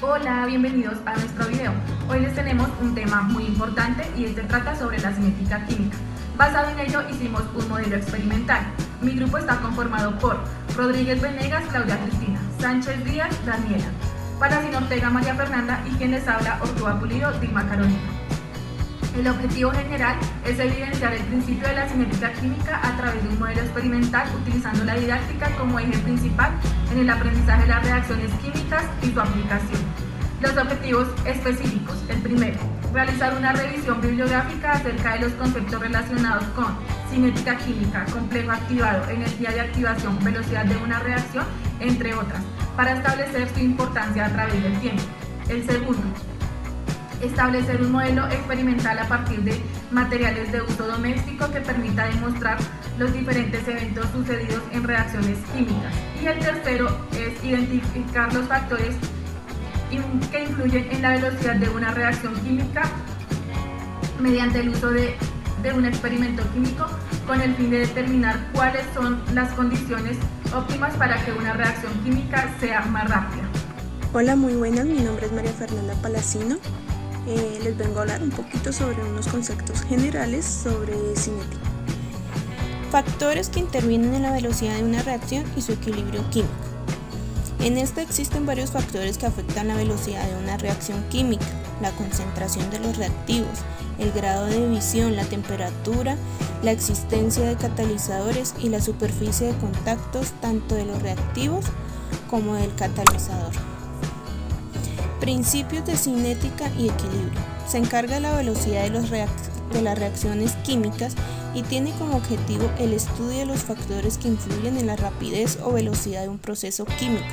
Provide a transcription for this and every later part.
Hola, bienvenidos a nuestro video. Hoy les tenemos un tema muy importante y este trata sobre la cinética química. Basado en ello hicimos un modelo experimental. Mi grupo está conformado por Rodríguez Venegas, Claudia Cristina, Sánchez Díaz, Daniela, Palacín Ortega, María Fernanda y quien les habla, Ortúa Pulido, Dilma Carolina. El objetivo general es evidenciar el principio de la cinética química a través de un modelo experimental utilizando la didáctica como eje principal en el aprendizaje de las reacciones químicas y su aplicación. Los objetivos específicos. El primero, realizar una revisión bibliográfica acerca de los conceptos relacionados con cinética química, complejo activado, energía de activación, velocidad de una reacción, entre otras, para establecer su importancia a través del tiempo. El segundo, establecer un modelo experimental a partir de materiales de uso doméstico que permita demostrar los diferentes eventos sucedidos en reacciones químicas. Y el tercero es identificar los factores que influyen en la velocidad de una reacción química mediante el uso de un experimento químico con el fin de determinar cuáles son las condiciones óptimas para que una reacción química sea más rápida. Hola, muy buenas, mi nombre es María Fernanda Palacino. Les vengo a hablar un poquito sobre unos conceptos generales sobre cinética. Factores que intervienen en la velocidad de una reacción y su equilibrio químico. En esta existen varios factores que afectan la velocidad de una reacción química: la concentración de los reactivos, el grado de ebullición, la temperatura, la existencia de catalizadores y la superficie de contactos tanto de los reactivos como del catalizador. Principios de cinética y equilibrio. Se encarga de la velocidad de las reacciones químicas y tiene como objetivo el estudio de los factores que influyen en la rapidez o velocidad de un proceso químico,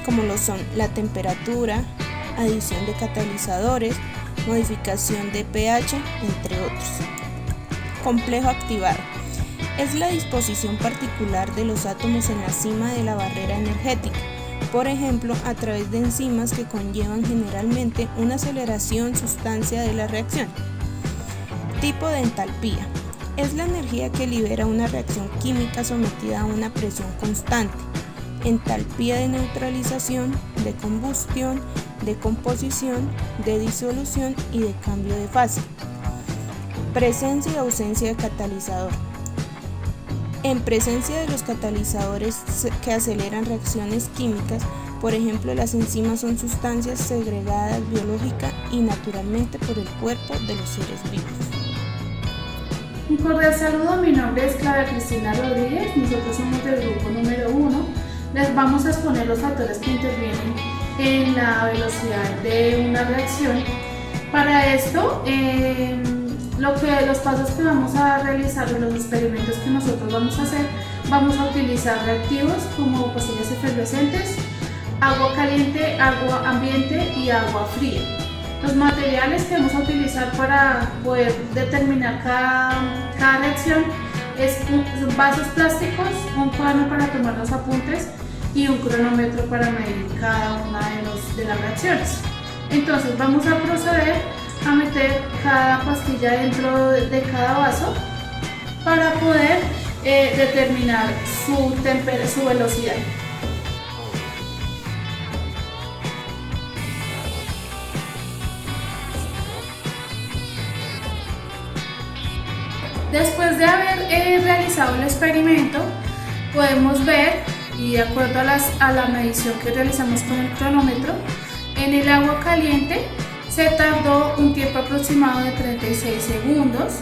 como lo son la temperatura, adición de catalizadores, modificación de pH, entre otros. Complejo activado. Es la disposición particular de los átomos en la cima de la barrera energética, por ejemplo, a través de enzimas que conllevan generalmente una aceleración sustancia de la reacción. Tipo de entalpía. Es la energía que libera una reacción química sometida a una presión constante. Entalpía de neutralización, de combustión, de composición, de disolución y de cambio de fase. Presencia y ausencia de catalizador. En presencia de los catalizadores que aceleran reacciones químicas, por ejemplo, las enzimas son sustancias segregadas biológica y naturalmente por el cuerpo de los seres vivos. Un cordial saludo, mi nombre es Claudia Cristina Rodríguez, nosotros somos del grupo número 1. Les vamos a exponer los factores que intervienen en la velocidad de una reacción. Para esto, los pasos que vamos a realizar, los experimentos que nosotros vamos a hacer, vamos a utilizar reactivos como pastillas efervescentes, agua caliente, agua ambiente y agua fría. Los materiales que vamos a utilizar para poder determinar cada reacción son vasos plásticos, un cuaderno para tomar los apuntes y un cronómetro para medir cada una de las reacciones. Entonces vamos a proceder a meter cada pastilla dentro de cada vaso para poder determinar su velocidad. Después de haber realizado el experimento, podemos ver, y de acuerdo a la medición que realizamos con el cronómetro, en el agua caliente se tardó un tiempo aproximado de 36 segundos.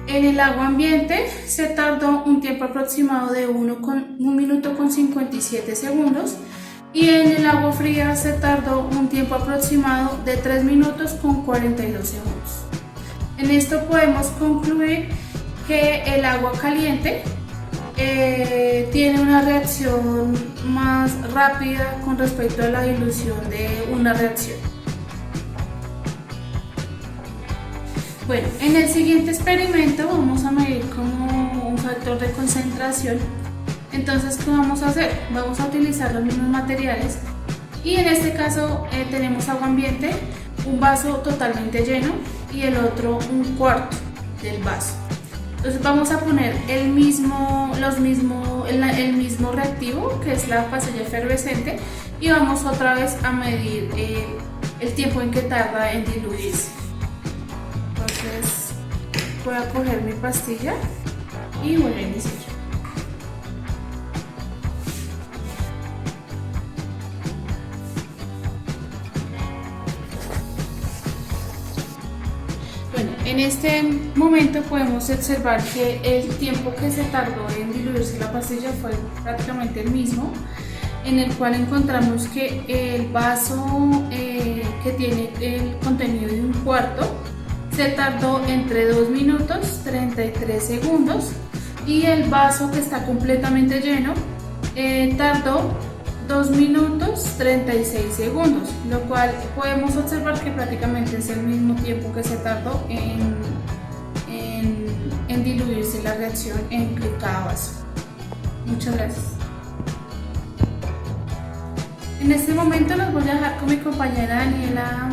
En el agua ambiente se tardó un tiempo aproximado de 1 minuto con 57 segundos. Y en el agua fría se tardó un tiempo aproximado de 3 minutos con 42 segundos. En esto podemos concluir que el agua caliente tiene una reacción más rápida con respecto a la dilución de una reacción. Bueno, en el siguiente experimento vamos a medir como un factor de concentración. Entonces, ¿qué vamos a hacer? Vamos a utilizar los mismos materiales y en este caso tenemos agua ambiente, un vaso totalmente lleno y el otro un cuarto del vaso. Entonces vamos a poner el mismo reactivo, que es la pastilla efervescente, y vamos otra vez a medir el tiempo en que tarda en diluirse. Entonces voy a coger mi pastilla y voy a iniciar. Bueno, en este momento podemos observar que el tiempo que se tardó en diluirse la pastilla fue prácticamente el mismo, en el cual encontramos que el vaso que tiene el contenido de 1/4 se tardó entre 2 minutos 33 segundos y el vaso que está completamente lleno tardó 2 minutos 36 segundos, lo cual podemos observar que prácticamente es el mismo tiempo que se tardó en diluirse la reacción en cada vaso. Muchas gracias. En este momento los voy a dejar con mi compañera Daniela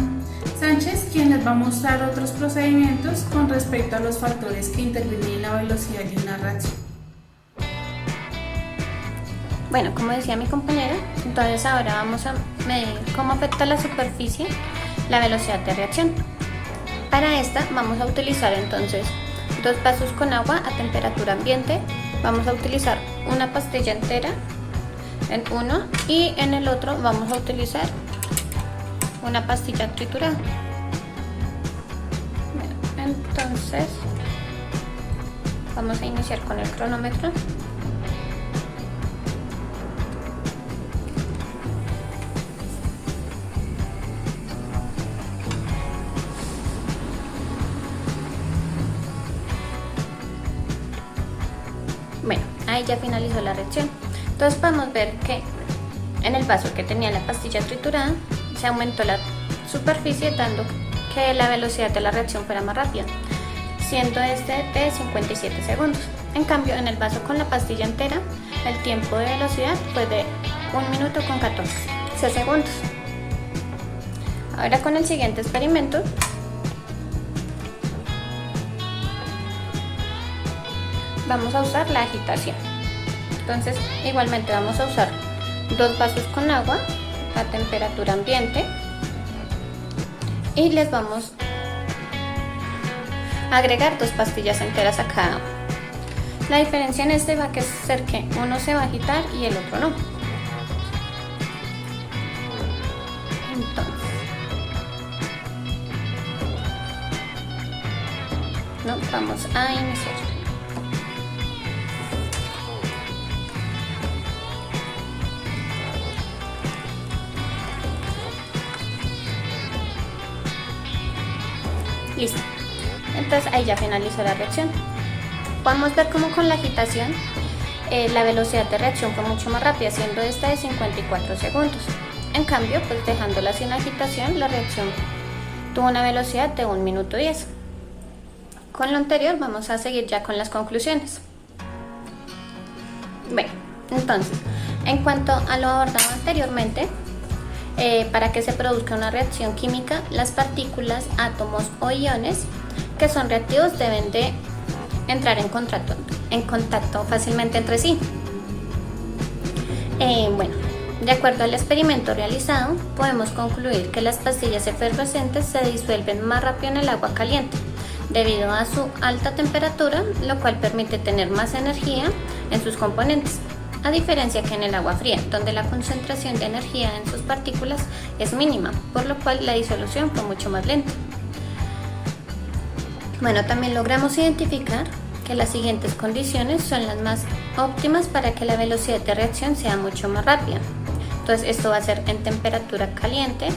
Sánchez, quien les va a mostrar otros procedimientos con respecto a los factores que intervienen en la velocidad de una reacción. Bueno, como decía mi compañera, entonces ahora vamos a medir cómo afecta la superficie la velocidad de reacción. Para esta vamos a utilizar entonces 2 vasos con agua a temperatura ambiente. Vamos a utilizar una pastilla entera en uno y en el otro vamos a utilizar una pastilla triturada. Entonces vamos a iniciar con el cronómetro. Bueno, ahí ya finalizó la reacción. Entonces podemos ver que en el vaso que tenía la pastilla triturada se aumentó la superficie, dando que la velocidad de la reacción fuera más rápida, siendo este de 57 segundos. En cambio, en el vaso con la pastilla entera, el tiempo de velocidad fue de 1 minuto con 14 segundos. Ahora con el siguiente experimento, vamos a usar la agitación. Entonces igualmente vamos a usar 2 vasos con agua a temperatura ambiente y les vamos a agregar 2 pastillas enteras a cada uno. La diferencia en este va a ser que uno se va a agitar y el otro no. Entonces, vamos a iniciar. Listo. Entonces ahí ya finalizó la reacción. Podemos ver cómo con la agitación la velocidad de reacción fue mucho más rápida, siendo esta de 54 segundos. En cambio, pues dejándola sin agitación, la reacción tuvo una velocidad de 1 minuto 10. Con lo anterior vamos a seguir ya con las conclusiones. Bueno, entonces, en cuanto a lo abordado anteriormente, para que se produzca una reacción química, las partículas, átomos o iones que son reactivos deben de entrar en contacto fácilmente entre sí. Bueno, de acuerdo al experimento realizado, podemos concluir que las pastillas efervescentes se disuelven más rápido en el agua caliente debido a su alta temperatura, lo cual permite tener más energía en sus componentes, a diferencia que en el agua fría, donde la concentración de energía en sus partículas es mínima, por lo cual la disolución fue mucho más lenta. Bueno, también logramos identificar que las siguientes condiciones son las más óptimas para que la velocidad de reacción sea mucho más rápida. Entonces esto va a ser en temperatura caliente,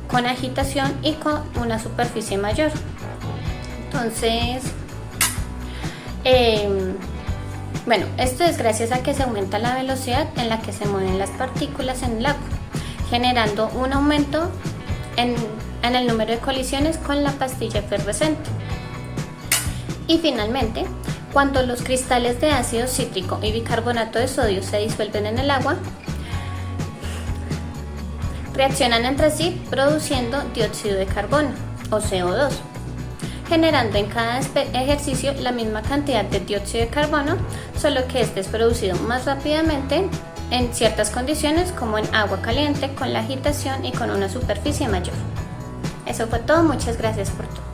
con agitación y con una superficie mayor. Entonces, bueno, esto es gracias a que se aumenta la velocidad en la que se mueven las partículas en el agua, generando un aumento en el número de colisiones con la pastilla efervescente. Y finalmente, cuando los cristales de ácido cítrico y bicarbonato de sodio se disuelven en el agua, reaccionan entre sí produciendo dióxido de carbono o CO2, generando en cada ejercicio la misma cantidad de dióxido de carbono, solo que este es producido más rápidamente en ciertas condiciones como en agua caliente, con la agitación y con una superficie mayor. Eso fue todo, muchas gracias por todo.